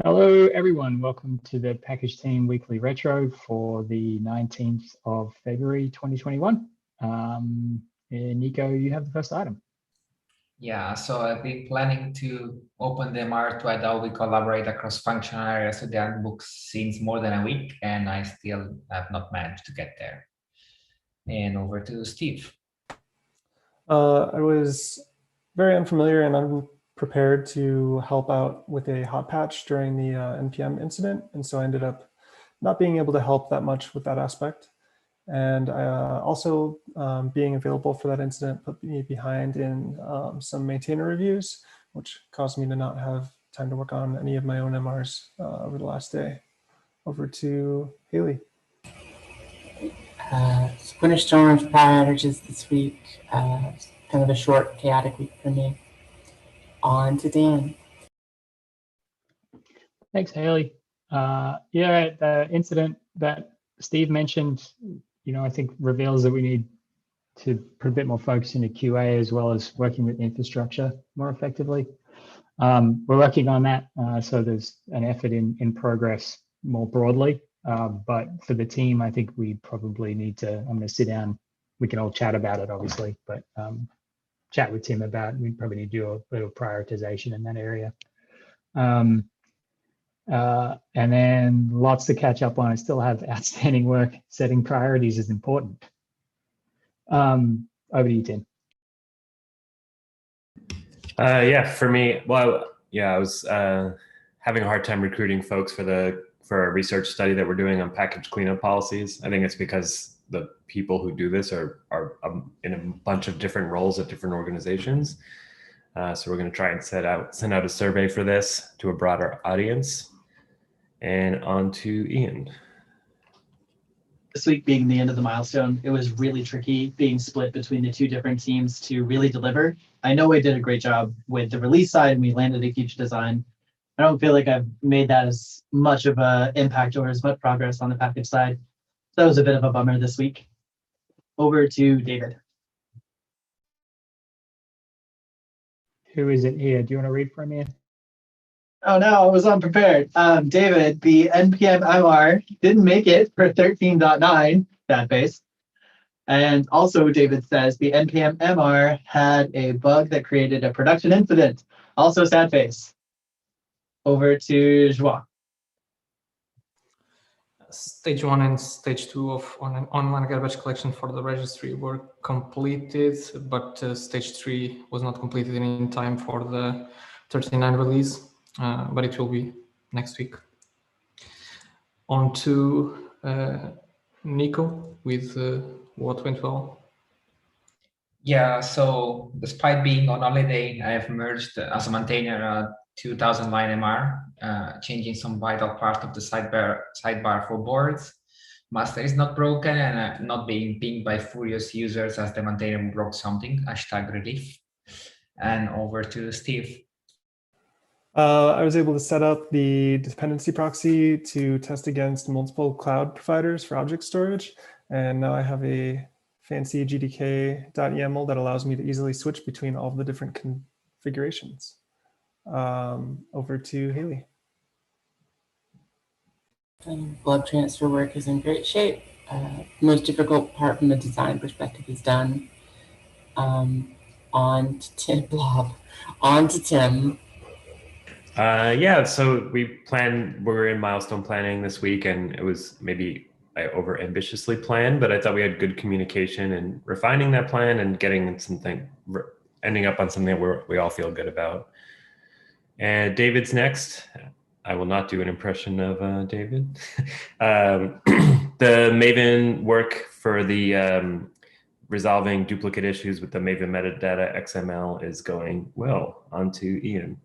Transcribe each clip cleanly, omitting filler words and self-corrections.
Hello, everyone. Welcome to the Package Team Weekly Retro for the 19th of February 2021. Nico, you have the first item. Yeah, so I've been planning to open the MR to Adobe Collaborate across functional areas of the handbook since more than a week, and I still have not managed to get there. And over to Steve. I was very unfamiliar and unprepared to help out with a hot patch during the NPM incident. And so I ended up not being able to help that much with that aspect. And also being available for that incident put me behind in some maintainer reviews, which caused me to not have time to work on any of my own MRs over the last day. Over to Haley. Winter storms, power outages this week. Kind of a short, chaotic week for me. On to Dan. Thanks, Haley. Yeah, the incident that Steve mentioned, I think reveals that we need to put a bit more focus into QA as well as working with infrastructure more effectively. We're working on that, so there's an effort in progress more broadly. But for the team, I think we probably need to, I'm going to sit down, we can all chat about it, obviously, but chat with Tim about, we probably need to do a little prioritization in that area. And then lots to catch up on. I still have outstanding work. Setting priorities is important. Over to you, Tim. Yeah, for me, well, yeah, I was having a hard time recruiting folks for a research study that we're doing on package cleanup policies. I think it's because the people who do this are in a bunch of different roles at different organizations. So we're going to try and send out a survey for this to a broader audience. And on to Ian. This week being the end of the milestone, it was really tricky being split between the two different teams to really deliver. I know I did a great job with the release side and we landed a huge design. I don't feel like I've made that as much of an impact or as much progress on the package side. So that was a bit of a bummer this week. Over to David. Who is it here? Do you want to read from me? Oh no, I was unprepared. David, the NPM MR didn't make it for 13.9, sad face. And also David says the NPM MR had a bug that created a production incident, also sad face. Over to Joao. Stage 1 and Stage 2 of online garbage collection for the registry were completed, but Stage 3 was not completed in time for the 39 release, but it will be next week. On to Nico with what went well. Yeah, so despite being on holiday, I have merged as a maintainer 2000 line MR, changing some vital part of the sidebar for boards. Master is not broken and not being pinged by furious users as the maintainer broke something, #relief. And over to Steve. I was able to set up the dependency proxy to test against multiple cloud providers for object storage. And now I have a fancy GDK.yaml that allows me to easily switch between all of the different configurations. Over to Haley. Blood transfer work is in great shape. Most difficult part from a design perspective is done. On to Tim Blob. On to Tim. Yeah, so we're in milestone planning this week, and it was maybe I over ambitiously planned, but I thought we had good communication and refining that plan and getting something, ending up on something that we all feel good about. And David's next. I will not do an impression of David. The Maven work for the resolving duplicate issues with the Maven metadata XML is going well. On to Ian.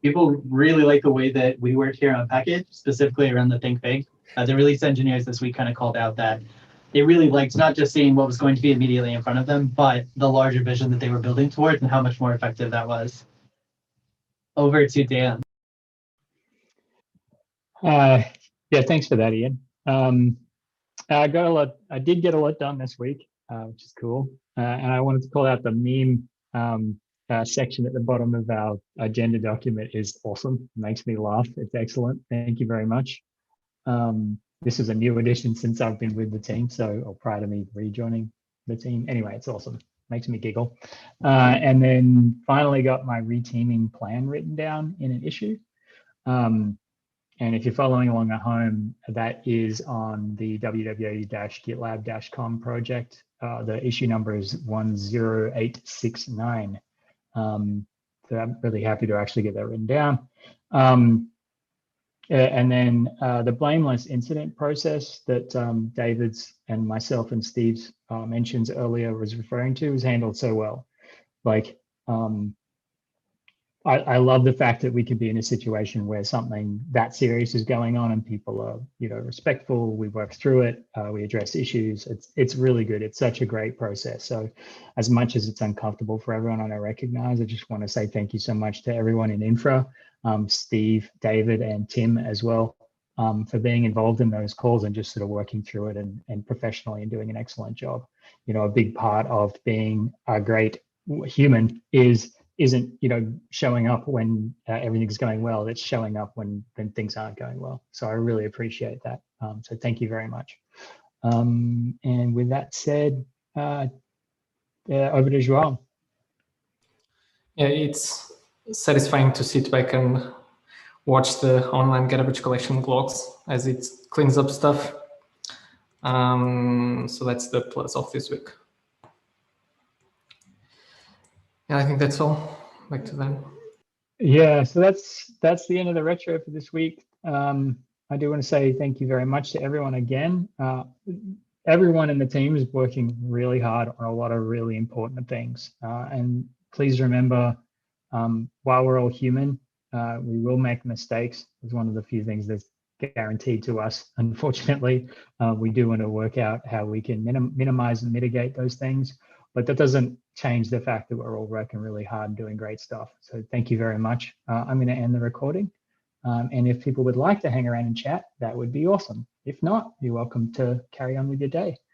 People really like the way that we work here on Package, specifically around the think big. The release engineers this week kind of called out that they really liked not just seeing what was going to be immediately in front of them, but the larger vision that they were building towards and how much more effective that was. Over to Dan. Yeah, thanks for that, Ian. I did get a lot done this week, which is cool. And I wanted to call out the meme section at the bottom of our agenda document is awesome. Makes me laugh. It's excellent. Thank you very much. This is a new addition since I've been with the team, so or prior to me rejoining the team. Anyway, it's awesome. Makes me giggle. And then finally got my reteaming plan written down in an issue. And if you're following along at home, that is on the www-gitlab-com project. The issue number is 10869. So I'm really happy to actually get that written down. And then the blameless incident process that David's and myself and Steve's mentions earlier was referring to was handled so well. Like, I love the fact that we could be in a situation where something that serious is going on and people are, you know, respectful. We work through it. We address issues. It's really good. It's such a great process. So as much as it's uncomfortable for everyone, and I recognize, I just want to say thank you so much to everyone in infra, Steve, David, and Tim as well, for being involved in those calls and just sort of working through it and professionally and doing an excellent job. You know, a big part of being a great human isn't, you know, showing up when everything's going well. It's showing up when things aren't going well. So I really appreciate that. So thank you very much. And with that said, over to Joao. Yeah, it's satisfying to sit back and watch the online garbage collection logs as it cleans up stuff. So that's the plus of this week. Yeah, I think that's all. Back to them. Yeah, so that's the end of the retro for this week. I do want to say thank you very much to everyone again. Everyone in the team is working really hard on a lot of really important things. And please remember, while we're all human, we will make mistakes. It's one of the few things that's guaranteed to us. Unfortunately, we do want to work out how we can minimize and mitigate those things. But that doesn't change the fact that we're all working really hard and doing great stuff. So thank you very much. I'm going to end the recording. And if people would like to hang around and chat, that would be awesome. If not, you're welcome to carry on with your day.